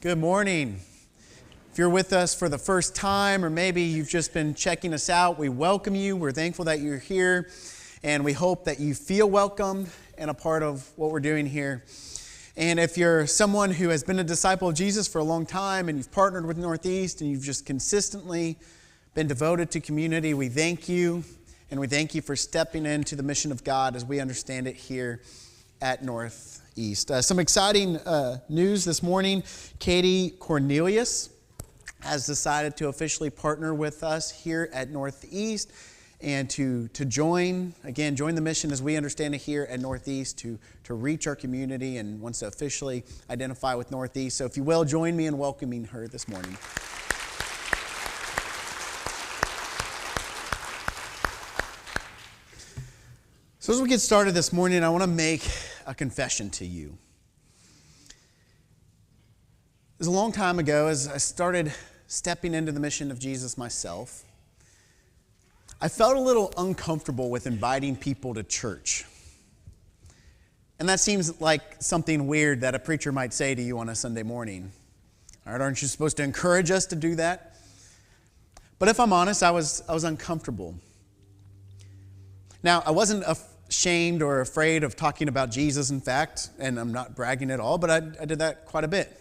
Good morning. If you're with us for the first time, or maybe you've just been checking us out, we welcome you. We're thankful that you're here, and we hope that you feel welcomed and a part of what we're doing here. And if you're someone who has been a disciple of Jesus for a long time, and you've partnered with Northeast, and you've just consistently been devoted to community, we thank you, and we thank you for stepping into the mission of God as we understand it here at Northeast. Some exciting news this morning. Katie Cornelius has decided to officially partner with us here at Northeast and to join the mission as we understand it here at Northeast to reach our community, and wants to officially identify with Northeast. So if you will, join me in welcoming her this morning. So as we get started this morning, I want to make a confession to you. It was a long time ago, as I started stepping into the mission of Jesus myself, I felt a little uncomfortable with inviting people to church. And that seems like something weird that a preacher might say to you on a Sunday morning. All right, aren't you supposed to encourage us to do that? But if I'm honest, I was uncomfortable. Now, I wasn't ashamed or afraid of talking about Jesus, in fact, and I'm not bragging at all, but I did that quite a bit.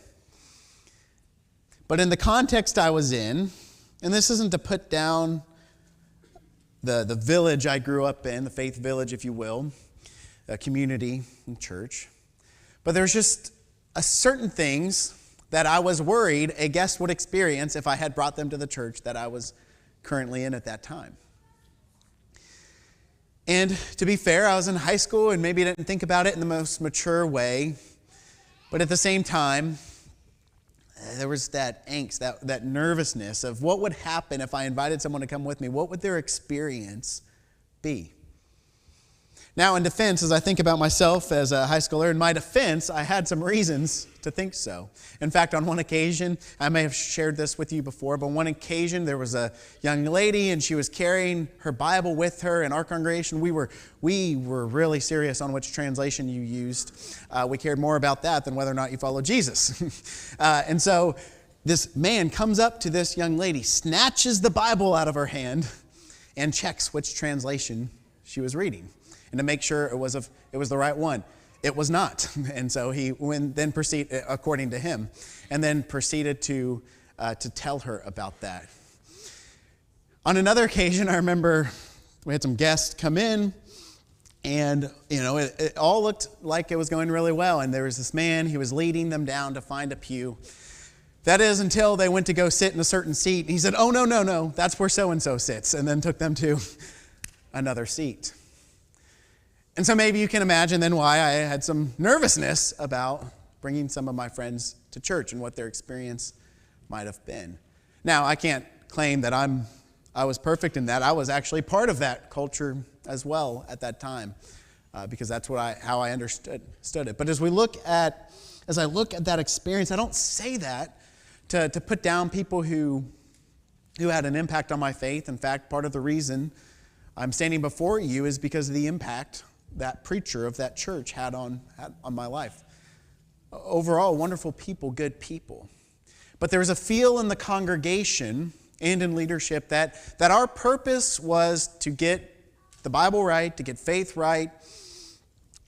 But in the context I was in, and this isn't to put down the village I grew up in, the faith village, if you will, a community and church, but there's just certain things that I was worried a guest would experience if I had brought them to the church that I was currently in at that time. And to be fair, I was in high school and maybe didn't think about it in the most mature way. But at the same time, there was that angst, that nervousness of what would happen if I invited someone to come with me. What would their experience be? Now, in defense, as I think about myself as a high schooler, in my defense, I had some reasons to think so. In fact, on one occasion, I may have shared this with you before, but on one occasion, there was a young lady, and she was carrying her Bible with her. In our congregation, we were really serious on which translation you used. We cared more about that than whether or not you followed Jesus. And so this man comes up to this young lady, snatches the Bible out of her hand, and checks which translation she was reading, and to make sure it was the right one. It was not. And so he then proceeded, according to him, and then proceeded to tell her about that. On another occasion, I remember we had some guests come in, and it all looked like it was going really well. And there was this man, he was leading them down to find a pew. That is, until they went to go sit in a certain seat. He said, "Oh, no, that's where so-and-so sits," and then took them to another seat. And so maybe you can imagine then why I had some nervousness about bringing some of my friends to church and what their experience might have been. Now, I can't claim that I was perfect in that. I was actually part of that culture as well at that time, because that's how I understood it. But as I look at that experience, I don't say that to put down people who had an impact on my faith. In fact, part of the reason I'm standing before you is because of the impact that preacher of that church had on my life. Overall, wonderful people, good people. But there was a feel in the congregation and in leadership that our purpose was to get the Bible right, to get faith right,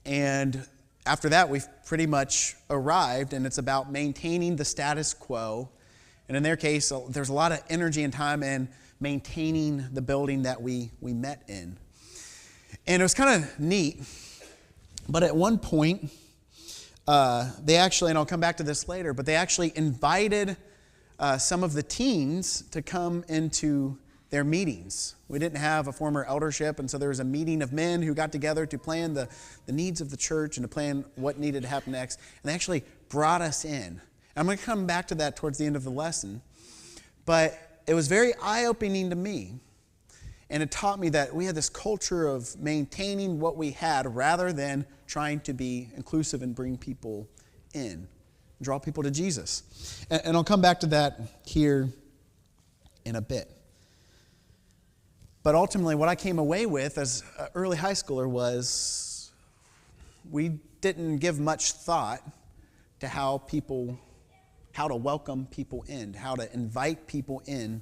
and after that, we've pretty much arrived, and it's about maintaining the status quo. And in their case, there's a lot of energy and time in maintaining the building that we met in. And it was kind of neat, but at one point, they actually, and I'll come back to this later, but they actually invited some of the teens to come into their meetings. We didn't have a former eldership, and so there was a meeting of men who got together to plan the needs of the church and to plan what needed to happen next. And they actually brought us in. And I'm going to come back to that towards the end of the lesson. But it was very eye-opening to me. And it taught me that we had this culture of maintaining what we had rather than trying to be inclusive and bring people in, draw people to Jesus. And I'll come back to that here in a bit. But ultimately, what I came away with as an early high schooler was we didn't give much thought to how people how to welcome people in, how to invite people in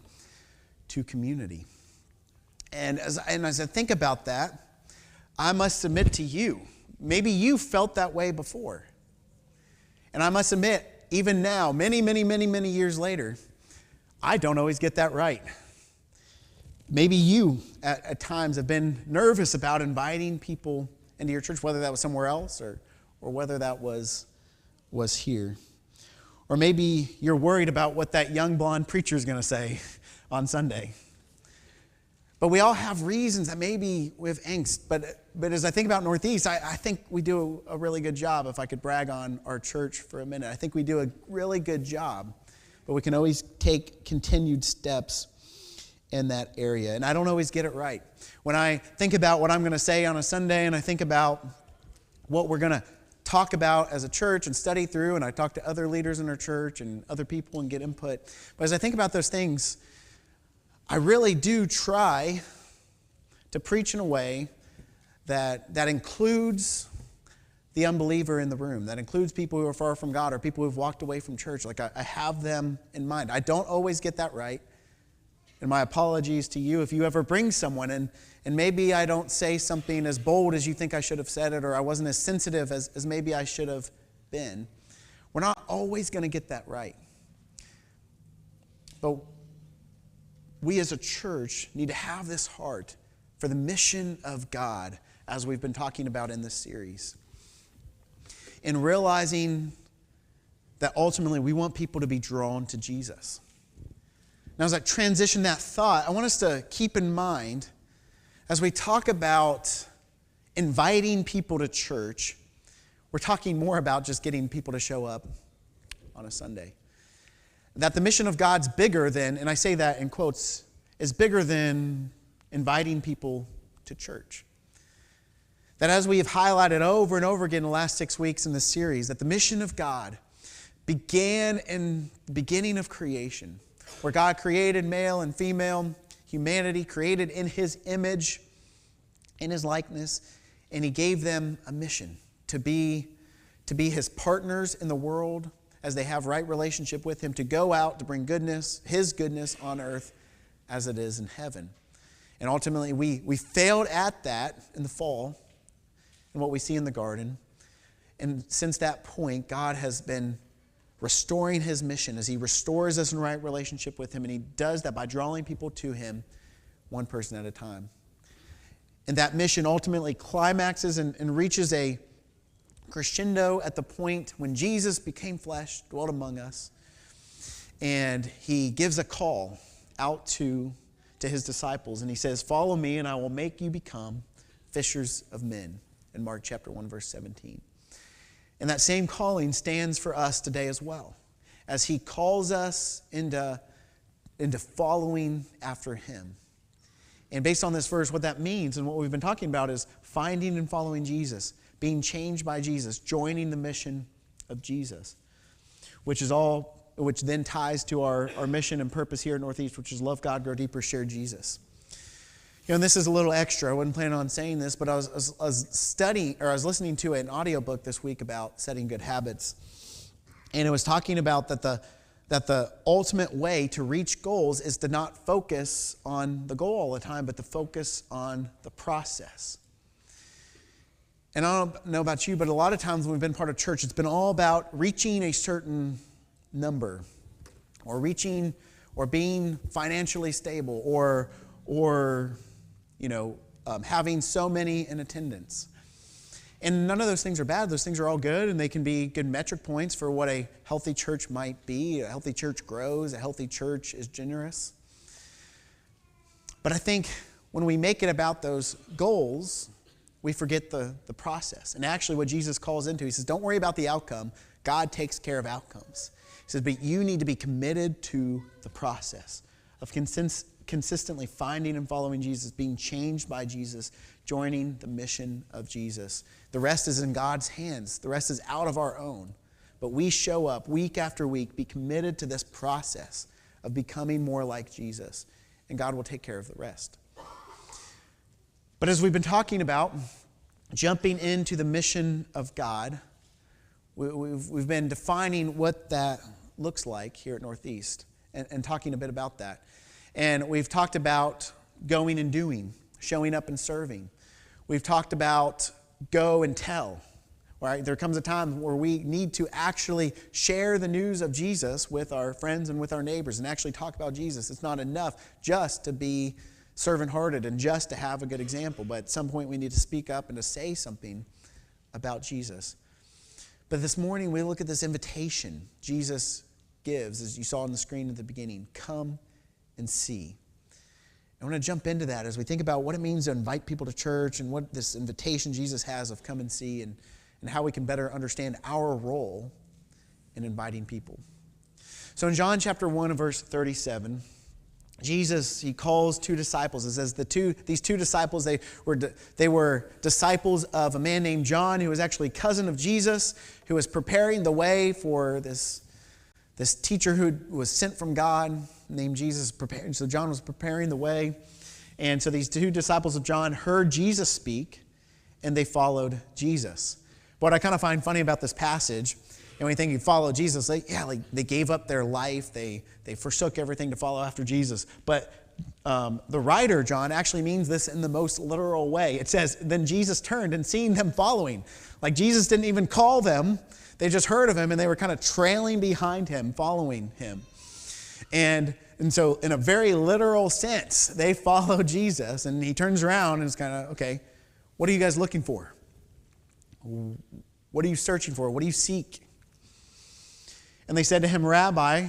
to community. And as I think about that, I must submit to you, maybe you felt that way before. And I must admit, even now, many, many, many, many years later, I don't always get that right. Maybe you, at times, have been nervous about inviting people into your church, whether that was somewhere else or whether that was here. Or maybe you're worried about what that young blonde preacher is going to say on Sunday. But we all have reasons that maybe we have angst. But as I think about Northeast, I think we do a really good job. If I could brag on our church for a minute, I think we do a really good job. But we can always take continued steps in that area. And I don't always get it right. When I think about what I'm going to say on a Sunday, and I think about what we're going to talk about as a church and study through, and I talk to other leaders in our church and other people and get input. But as I think about those things, I really do try to preach in a way that includes the unbeliever in the room, that includes people who are far from God or people who've walked away from church. Like I have them in mind. I don't always get that right. And my apologies to you if you ever bring someone and maybe I don't say something as bold as you think I should have said it, or I wasn't as sensitive as maybe I should have been. We're not always going to get that right. But we as a church need to have this heart for the mission of God, as we've been talking about in this series. In realizing that ultimately we want people to be drawn to Jesus. Now, as I transition that thought, I want us to keep in mind, as we talk about inviting people to church, we're talking more about just getting people to show up on a Sunday. That the mission of God's bigger than, and I say that in quotes, is bigger than inviting people to church. That as we have highlighted over and over again in the last 6 weeks in this series, that the mission of God began in the beginning of creation, where God created male and female humanity, created in His image, in His likeness, and He gave them a mission to be His partners in the world as they have right relationship with Him, to go out to bring goodness, His goodness on earth as it is in heaven. And ultimately, we failed at that in the fall, and what we see in the garden. And since that point, God has been restoring His mission as He restores us in right relationship with Him. And He does that by drawing people to Him one person at a time. And that mission ultimately climaxes and reaches a crescendo at the point when Jesus became flesh, dwelt among us. And He gives a call out to His disciples. And He says, "Follow me and I will make you become fishers of men," in Mark chapter 1, verse 17. And that same calling stands for us today as well, as He calls us into following after Him. And based on this verse, what that means and what we've been talking about is finding and following Jesus, being changed by Jesus, joining the mission of Jesus, which then ties to our mission and purpose here at Northeast, which is love God, grow deeper, share Jesus. And this is a little extra. I wasn't planning on saying this, but I was listening to an audiobook this week about setting good habits. And it was talking about that the ultimate way to reach goals is to not focus on the goal all the time, but to focus on the process. And I don't know about you, but a lot of times when we've been part of church, it's been all about reaching a certain number, or reaching, or being financially stable, or having so many in attendance. And none of those things are bad. Those things are all good, and they can be good metric points for what a healthy church might be. A healthy church grows. A healthy church is generous. But I think when we make it about those goals, we forget the process. And actually what Jesus calls into, He says, don't worry about the outcome. God takes care of outcomes. He says, but you need to be committed to the process of consistently finding and following Jesus, being changed by Jesus, joining the mission of Jesus. The rest is in God's hands. The rest is out of our own. But we show up week after week, be committed to this process of becoming more like Jesus, and God will take care of the rest. But as we've been talking about, jumping into the mission of God, we've been defining what that looks like here at Northeast and talking a bit about that. And we've talked about going and doing, showing up and serving. We've talked about go and tell. Right? There comes a time where we need to actually share the news of Jesus with our friends and with our neighbors and actually talk about Jesus. It's not enough just to be servant-hearted and just to have a good example, but at some point we need to speak up and to say something about Jesus. But this morning we look at this invitation Jesus gives, as you saw on the screen at the beginning, come and see. I want to jump into that as we think about what it means to invite people to church and what this invitation Jesus has of come and see and how we can better understand our role in inviting people. So in John chapter 1 and verse 37, Jesus, he calls two disciples. It says these two disciples, they were disciples of a man named John, who was actually cousin of Jesus, who was preparing the way for this teacher who was sent from God named Jesus. So John was preparing the way. And so these two disciples of John heard Jesus speak, and they followed Jesus. What I kind of find funny about this passage, and when you think you follow Jesus, they gave up their life, they forsook everything to follow after Jesus. But the writer, John, actually means this in the most literal way. It says, then Jesus turned and seeing them following. Like Jesus didn't even call them, they just heard of him and they were kind of trailing behind him, following him. And so in a very literal sense, they follow Jesus, and he turns around and is kind of, okay, what are you guys looking for? What are you searching for? What do you seek? And they said to him, Rabbi,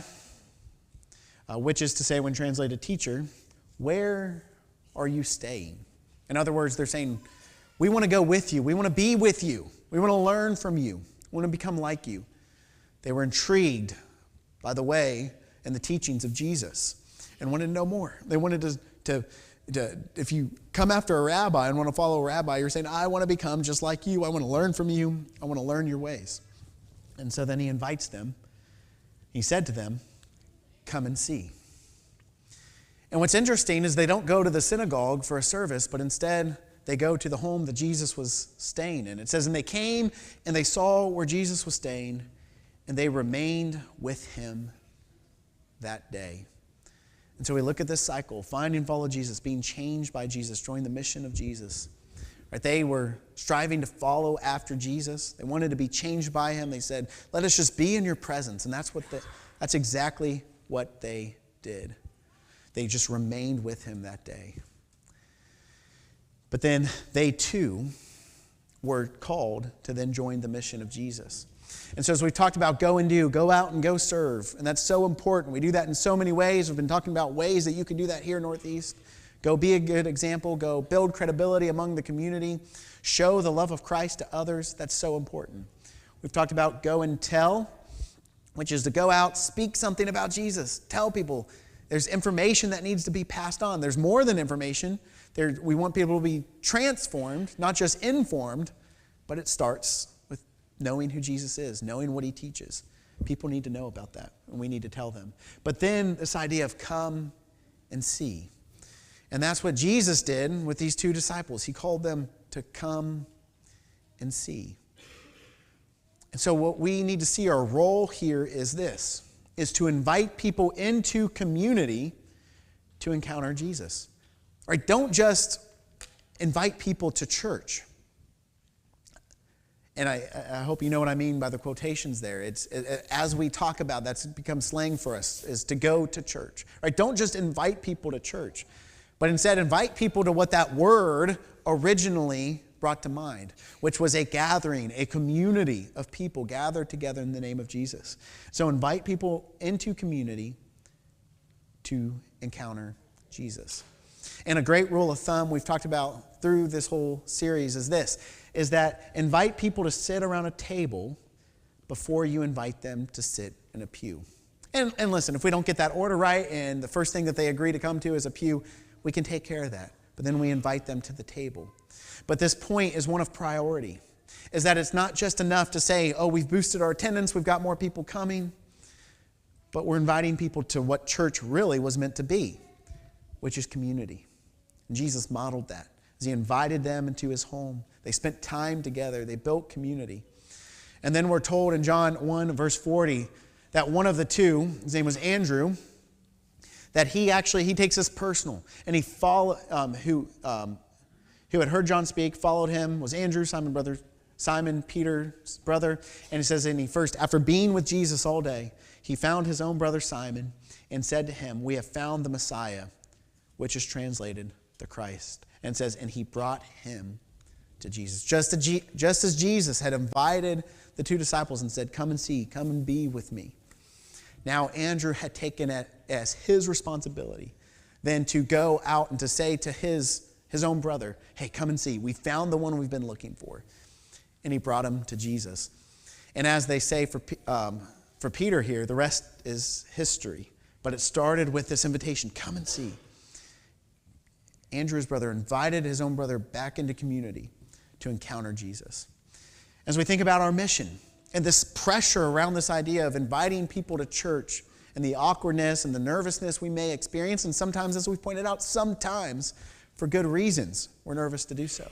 which is to say, when translated teacher, where are you staying? In other words, they're saying, we want to go with you. We want to be with you. We want to learn from you. We want to become like you. They were intrigued by the way and the teachings of Jesus and wanted to know more. They wanted to if you come after a rabbi and want to follow a rabbi, you're saying, I want to become just like you. I want to learn from you. I want to learn your ways. And so then he invites them. He said to them, come and see. And what's interesting is they don't go to the synagogue for a service, but instead they go to the home that Jesus was staying in. It says, and they came and they saw where Jesus was staying, and they remained with him that day. And so we look at this cycle, find and follow Jesus, being changed by Jesus, join the mission of Jesus. Right? They were striving to follow after Jesus. They wanted to be changed by him. They said, let us just be in your presence. And that's exactly what they did. They just remained with him that day. But then they too were called to then join the mission of Jesus. And so as we've talked about go and do, go out and go serve. And that's so important. We do that in so many ways. We've been talking about ways that you can do that here in Northeast. Go be a good example. Go build credibility among the community. Show the love of Christ to others. That's so important. We've talked about go and tell, which is to go out, speak something about Jesus. Tell people there's information that needs to be passed on. There's more than information. We want people to be transformed, not just informed, but it starts with knowing who Jesus is, knowing what he teaches. People need to know about that, and we need to tell them. But then this idea of come and see. And that's what Jesus did with these two disciples. He called them to come and see. And so what we need to see, our role here is this, is to invite people into community to encounter Jesus. Right? Don't just invite people to church. And I hope you know what I mean by the quotations there. As we talk about, that's become slang for us, is to go to church. Right? Don't just invite people to church, but instead invite people to what that word originally brought to mind, which was a gathering, a community of people gathered together in the name of Jesus. So invite people into community to encounter Jesus. And a great rule of thumb we've talked about through this whole series is this, is that invite people to sit around a table before you invite them to sit in a pew. And listen, if we don't get that order right and the first thing that they agree to come to is a pew, we can take care of that. But then we invite them to the table. But this point is one of priority, is that it's not just enough to say, oh, we've boosted our attendance, we've got more people coming, but we're inviting people to what church really was meant to be, which is community. And Jesus modeled that as he invited them into his home. They spent time together. They built community. And then we're told in John 1, verse 40, that one of the two, his name was Andrew, that he takes this personal, and who had heard John speak, followed him, was Andrew, Simon Peter's brother, and it says, after being with Jesus all day, he found his own brother Simon and said to him, "We have found the Messiah," which is translated the Christ. And it says, and he brought him to Jesus. Just as Jesus had invited the two disciples and said, "Come and see, come and be with me." Now Andrew had taken it as his responsibility then to go out and to say to his own brother, "Hey, come and see. We found the one we've been looking for." And he brought him to Jesus. And as they say for Peter here, the rest is history. But it started with this invitation, come and see. Andrew's brother invited his own brother back into community to encounter Jesus. As we think about our mission and this pressure around this idea of inviting people to church and the awkwardness and the nervousness we may experience, and sometimes, as we've pointed out, sometimes for good reasons, we're nervous to do so.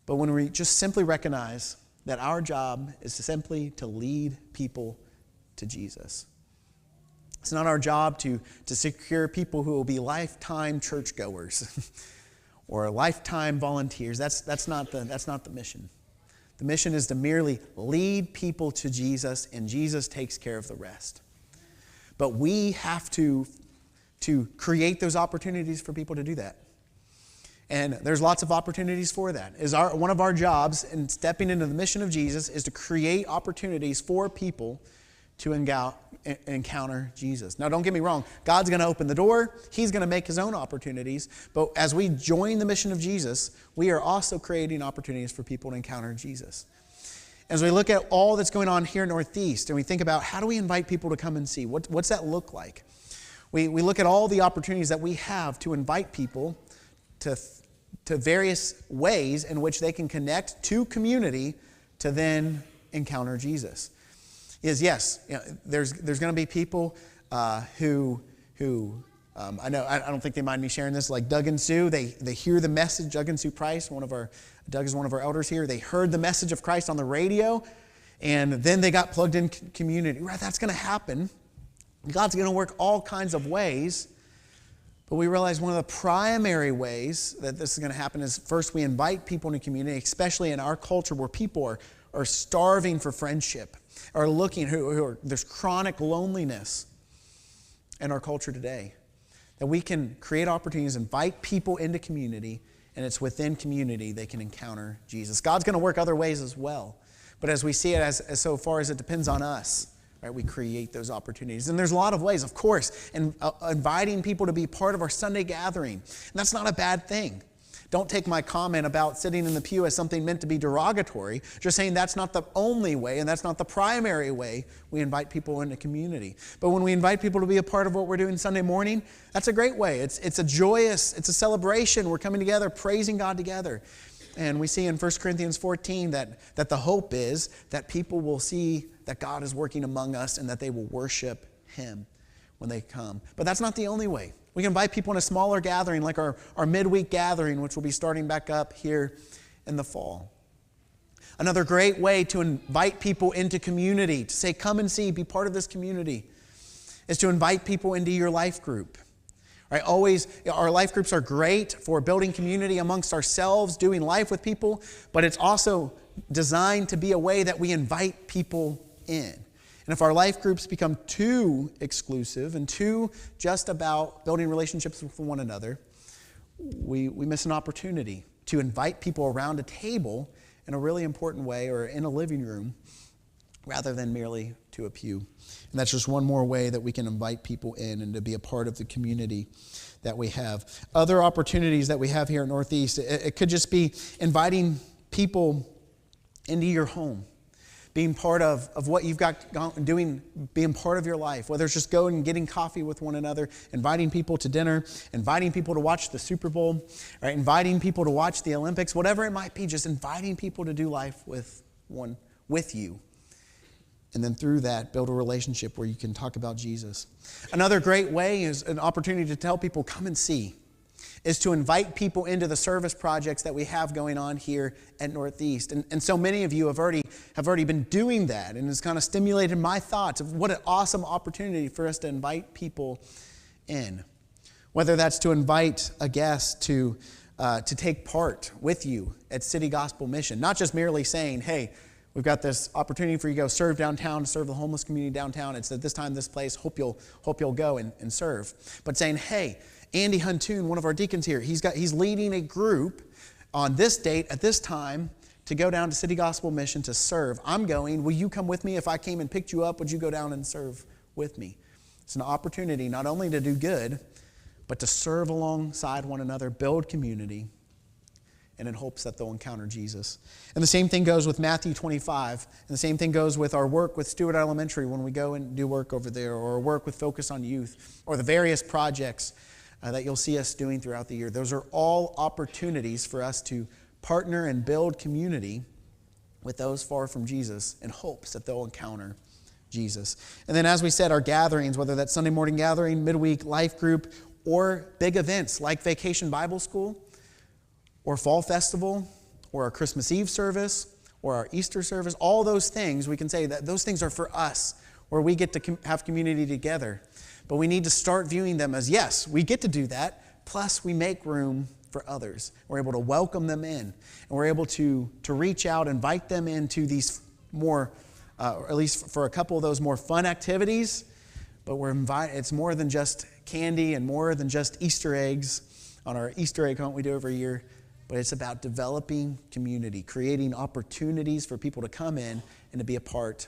But when we just simply recognize that our job is simply to lead people to Jesus. It's not our job to secure people who will be lifetime churchgoers or lifetime volunteers. That's not the mission. The mission is to merely lead people to Jesus, and Jesus takes care of the rest. But we have to create those opportunities for people to do that. And there's lots of opportunities for that. One of our jobs in stepping into the mission of Jesus is to create opportunities for people to encounter Jesus. Now, don't get me wrong. God's going to open the door. He's going to make his own opportunities. But as we join the mission of Jesus, we are also creating opportunities for people to encounter Jesus. As we look at all that's going on here in Northeast, and we think about how do we invite people to come and see? What's that look like? We look at all the opportunities that we have to invite people to various ways in which they can connect to community to then encounter Jesus. Yes, there's going to be people who I don't think they mind me sharing this, like Doug and Sue. They hear the message. Doug and Sue Price, Doug is one of our elders here. They heard the message of Christ on the radio, and then they got plugged in community. Right, that's going to happen. God's going to work all kinds of ways. But we realize one of the primary ways that this is going to happen is first we invite people into community, especially in our culture where people are starving for friendship, are looking, there's chronic loneliness in our culture today. That we can create opportunities, invite people into community, and it's within community they can encounter Jesus. God's going to work other ways as well. But as we see it as so far as it depends on us, right, we create those opportunities. And there's a lot of ways, of course, and inviting people to be part of our Sunday gathering. And that's not a bad thing. Don't take my comment about sitting in the pew as something meant to be derogatory. Just saying that's not the only way and that's not the primary way we invite people into community. But when we invite people to be a part of what we're doing Sunday morning, that's a great way. It's a joyous, it's a celebration. We're coming together, praising God together. And we see in 1 Corinthians 14 that the hope is that people will see that God is working among us and that they will worship him when they come. But that's not the only way. We can invite people in a smaller gathering like our midweek gathering, which will be starting back up here in the fall. Another great way to invite people into community, to say, come and see, be part of this community, is to invite people into your life group. Right? Always, our life groups are great for building community amongst ourselves, doing life with people, but it's also designed to be a way that we invite people in. And if our life groups become too exclusive and too just about building relationships with one another, we miss an opportunity to invite people around a table in a really important way or in a living room rather than merely to a pew. And that's just one more way that we can invite people in and to be a part of the community that we have. Other opportunities that we have here at Northeast, it could just be inviting people into your home. Being part of what you've got doing, being part of your life, whether it's just going and getting coffee with one another, inviting people to dinner, inviting people to watch the Super Bowl, right? Inviting people to watch the Olympics, whatever it might be, just inviting people to do life with you. And then through that, build a relationship where you can talk about Jesus. Another great way is an opportunity to tell people, come and see. is to invite people into the service projects that we have going on here at Northeast. And so many of you have already been doing that, and it's kind of stimulated my thoughts of what an awesome opportunity for us to invite people in. Whether that's to invite a guest to take part with you at City Gospel Mission, not just merely saying, hey, we've got this opportunity for you to go serve downtown, to serve the homeless community downtown. It's at this time, this place. Hope you'll go and serve. But saying, hey, Andy Huntoon, one of our deacons here, he's leading a group on this date at this time to go down to City Gospel Mission to serve. I'm going. Will you come with me? If I came and picked you up, would you go down and serve with me? It's an opportunity not only to do good, but to serve alongside one another, build community, and in hopes that they'll encounter Jesus. And the same thing goes with Matthew 25, and the same thing goes with our work with Stewart Elementary when we go and do work over there, or our work with Focus on Youth, or the various projects that you'll see us doing throughout the year. Those are all opportunities for us to partner and build community with those far from Jesus in hopes that they'll encounter Jesus. And then as we said, our gatherings, whether that's Sunday morning gathering, midweek life group, or big events like Vacation Bible School, or Fall Festival, or our Christmas Eve service, or our Easter service, all those things, we can say that those things are for us, where we get to have community together. But we need to start viewing them as, yes, we get to do that, plus we make room for others. We're able to welcome them in, and we're able to reach out, invite them into these more, or at least for a couple of those more fun activities, but it's more than just candy and more than just Easter eggs on our Easter egg hunt we do every year, but it's about developing community, creating opportunities for people to come in and to be a part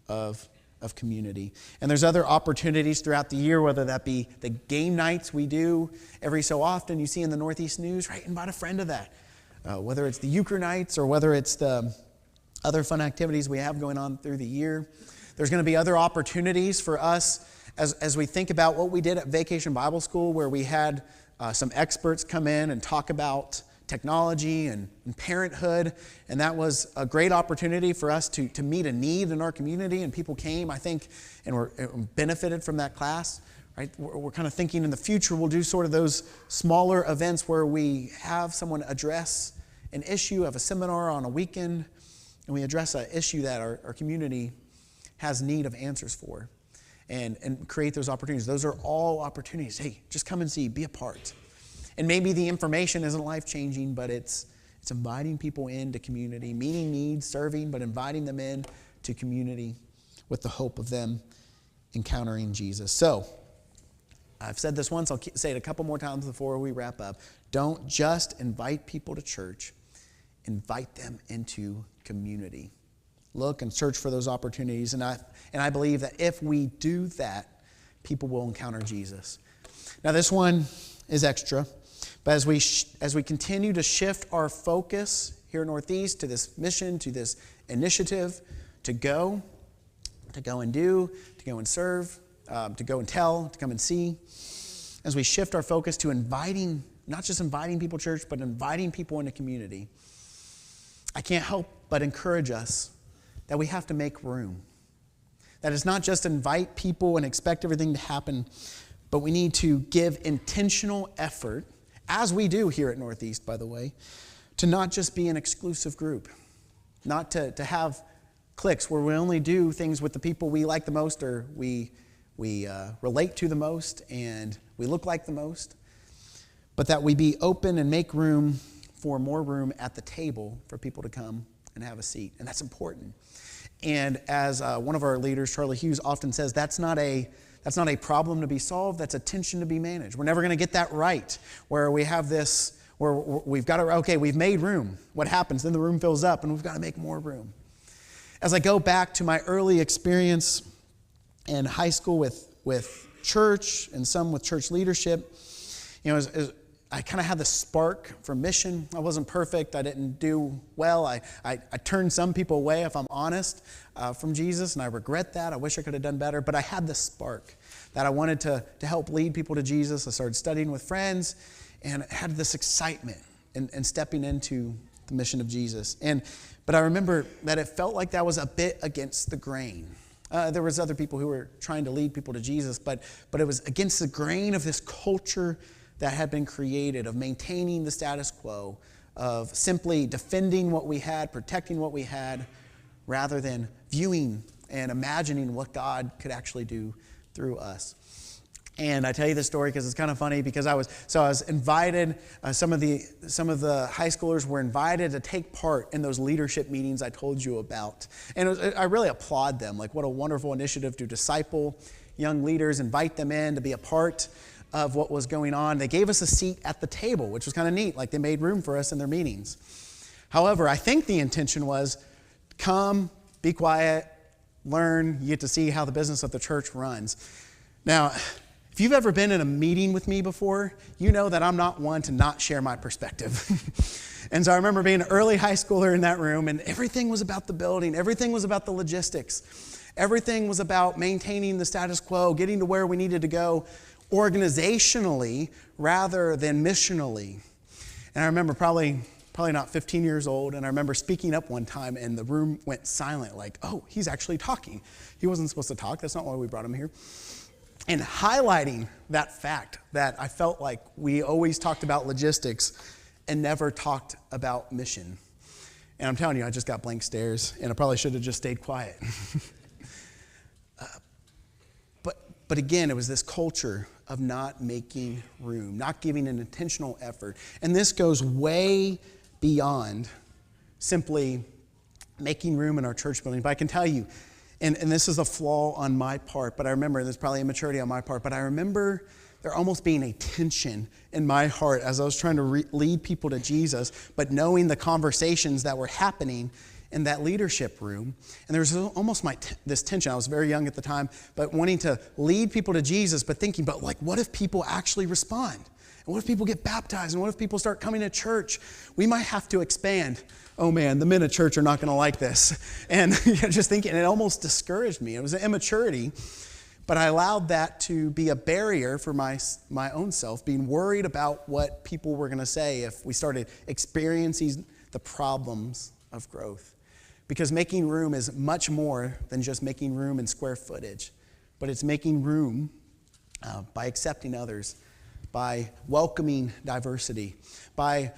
of community. And there's other opportunities throughout the year, whether that be the game nights we do every so often, you see in the Northeast News, right? Invite a friend to that. Whether it's the euchre nights or whether it's the other fun activities we have going on through the year. There's going to be other opportunities for us as we think about what we did at Vacation Bible School, where we had some experts come in and talk about technology and parenthood, and that was a great opportunity for us to meet a need in our community, and people came, I think, and were benefited from that class. Right? We're kind of thinking in the future we'll do sort of those smaller events where we have someone address an issue of a seminar on a weekend, and we address an issue that our community has need of answers for, and create those opportunities. Those are all opportunities. Hey, just come and see, be a part. And maybe the information isn't life-changing, but it's inviting people into community, meeting needs, serving, but inviting them in to community with the hope of them encountering Jesus. So, I've said this once, I'll say it a couple more times before we wrap up. Don't just invite people to church, invite them into community. Look and search for those opportunities, and I believe that if we do that, people will encounter Jesus. Now, this one is extra. But as we continue to shift our focus here in Northeast to this mission, to this initiative, to go and do, to go and serve, to go and tell, to come and see, as we shift our focus to inviting, not just inviting people to church, but inviting people into community, I can't help but encourage us that we have to make room. That it's not just invite people and expect everything to happen, but we need to give intentional effort, as we do here at Northeast, by the way, to not just be an exclusive group, not to have cliques where we only do things with the people we like the most, or we relate to the most, and we look like the most, but that we be open and make room for more room at the table for people to come and have a seat. And that's important. And as one of our leaders, Charlie Hughes, often says, that's not a problem to be solved, that's a tension to be managed. We're never going to get that right, where we have this, where we've got to, okay, we've made room. What happens? Then the room fills up, and we've got to make more room. As I go back to my early experience in high school with church, and some with church leadership, I kind of had the spark for mission. I wasn't perfect. I didn't do well. I turned some people away, if I'm honest, from Jesus, and I regret that. I wish I could have done better, but I had the spark that I wanted to help lead people to Jesus. I started studying with friends, and had this excitement in stepping into the mission of Jesus. But I remember that it felt like that was a bit against the grain. There was other people who were trying to lead people to Jesus, but it was against the grain of this culture that had been created of maintaining the status quo, of simply defending what we had, protecting what we had, rather than viewing and imagining what God could actually do through us. And I tell you this story because it's kind of funny, because I was invited, some of the high schoolers were invited to take part in those leadership meetings I told you about. And I really applaud them. Like, what a wonderful initiative to disciple young leaders, invite them in to be a part of what was going on. They gave us a seat at the table, which was kind of neat. Like, they made room for us in their meetings. However, I think the intention was, come, be quiet, learn, you get to see how the business of the church runs. Now, if you've ever been in a meeting with me before, you know that I'm not one to not share my perspective. And so I remember being an early high schooler in that room, and everything was about the building. Everything was about the logistics. Everything was about maintaining the status quo, getting to where we needed to go organizationally rather than missionally. And I remember probably not 15 years old, and I remember speaking up one time, and the room went silent, like, oh, he's actually talking. He wasn't supposed to talk. That's not why we brought him here. And highlighting that fact that I felt like we always talked about logistics and never talked about mission. And I'm telling you, I just got blank stares, and I probably should have just stayed quiet. But again, it was this culture of not making room, not giving an intentional effort. And this goes way beyond simply making room in our church building. But I can tell you, and this is a flaw on my part, but I remember, and there's probably immaturity on my part, but I remember there almost being a tension in my heart as I was trying to lead people to Jesus, but knowing the conversations that were happening in that leadership room. And there was almost this tension. I was very young at the time, but wanting to lead people to Jesus, but thinking, but like, what if people actually respond? And what if people get baptized? And what if people start coming to church? We might have to expand. Oh man, the men at church are not going to like this. And just thinking, it almost discouraged me. It was an immaturity, but I allowed that to be a barrier for my own self, being worried about what people were going to say if we started experiencing the problems of growth. Because making room is much more than just making room in square footage, but it's making room by accepting others, by welcoming diversity, by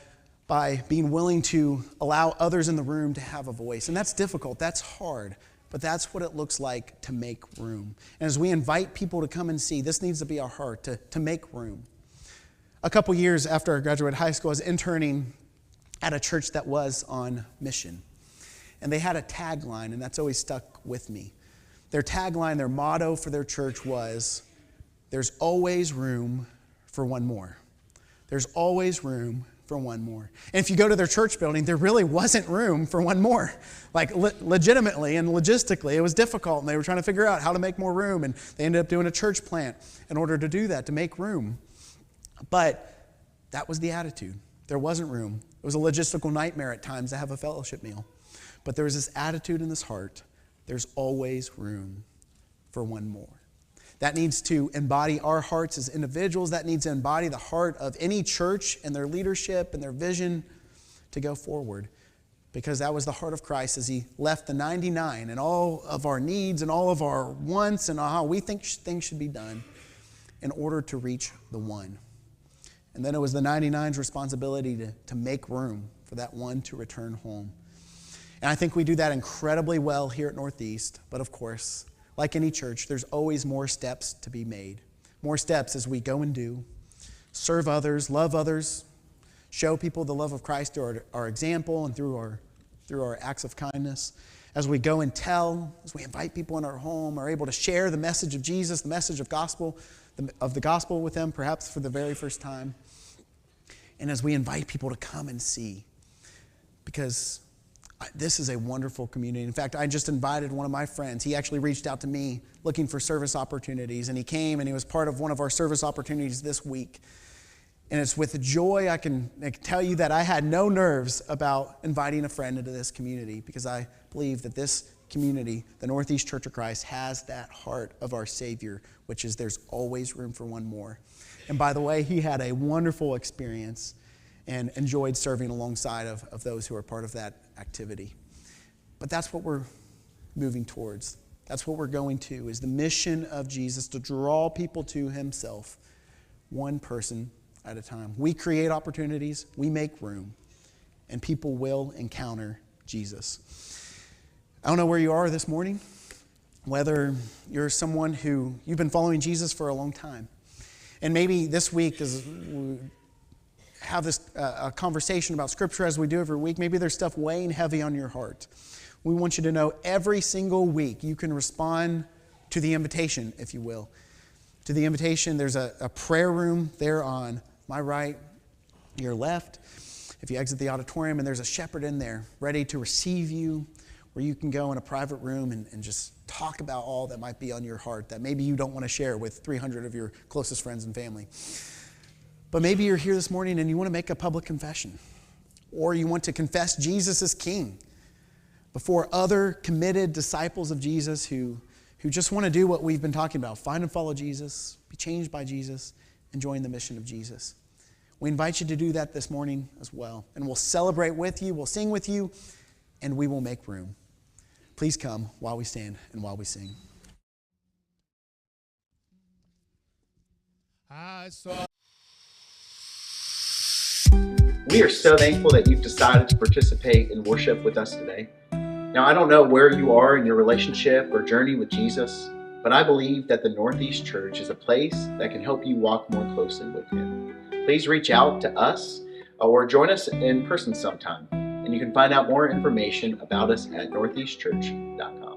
being willing to allow others in the room to have a voice. And that's difficult, that's hard, but that's what it looks like to make room. And as we invite people to come and see, this needs to be our heart, to make room. A couple years after I graduated high school, I was interning at a church that was on mission. And they had a tagline, and that's always stuck with me. Their tagline, their motto for their church was, there's always room for one more. There's always room for one more. And if you go to their church building, there really wasn't room for one more. Like legitimately and logistically, it was difficult, and they were trying to figure out how to make more room, and they ended up doing a church plant in order to do that, to make room. But that was the attitude. There wasn't room. It was a logistical nightmare at times to have a fellowship meal. But there was this attitude in this heart, there's always room for one more. That needs to embody our hearts as individuals. That needs to embody the heart of any church and their leadership and their vision to go forward. Because that was the heart of Christ as he left the 99 and all of our needs and all of our wants and how we think things should be done in order to reach the one. And then it was the 99's responsibility to make room for that one to return home. And I think we do that incredibly well here at Northeast. But of course, like any church, there's always more steps to be made. More steps as we go and do, serve others, love others, show people the love of Christ through our example and through our acts of kindness. As we go and tell, as we invite people in our home, are able to share the message of Jesus, the message of the gospel with them, perhaps for the very first time. And as we invite people to come and see, because this is a wonderful community. In fact, I just invited one of my friends. He actually reached out to me looking for service opportunities, and he came and he was part of one of our service opportunities this week. And it's with joy I can tell you that I had no nerves about inviting a friend into this community, because I believe that this community, the Northeast Church of Christ, has that heart of our Savior, which is there's always room for one more. And by the way, he had a wonderful experience and enjoyed serving alongside of those who are part of that activity. But that's what we're moving towards. That's what we're going to, is the mission of Jesus, to draw people to himself, one person at a time. We create opportunities, we make room, and people will encounter Jesus. I don't know where you are this morning, whether you're someone who you've been following Jesus for a long time. And maybe this week, as we have this a conversation about Scripture as we do every week, maybe there's stuff weighing heavy on your heart. We want you to know every single week you can respond to the invitation, if you will. To the invitation, there's a prayer room there on my right, your left. If you exit the auditorium, and there's a shepherd in there ready to receive you, where you can go in a private room and just talk about all that might be on your heart that maybe you don't want to share with 300 of your closest friends and family. But maybe you're here this morning and you want to make a public confession, or you want to confess Jesus as King before other committed disciples of Jesus who just want to do what we've been talking about, find and follow Jesus, be changed by Jesus, and join the mission of Jesus. We invite you to do that this morning as well. And we'll celebrate with you, we'll sing with you, and we will make room. Please come while we stand and while we sing. We are so thankful that you've decided to participate in worship with us today. Now, I don't know where you are in your relationship or journey with Jesus, but I believe that the Northeast Church is a place that can help you walk more closely with Him. Please reach out to us or join us in person sometime, and you can find out more information about us at northeastchurch.com.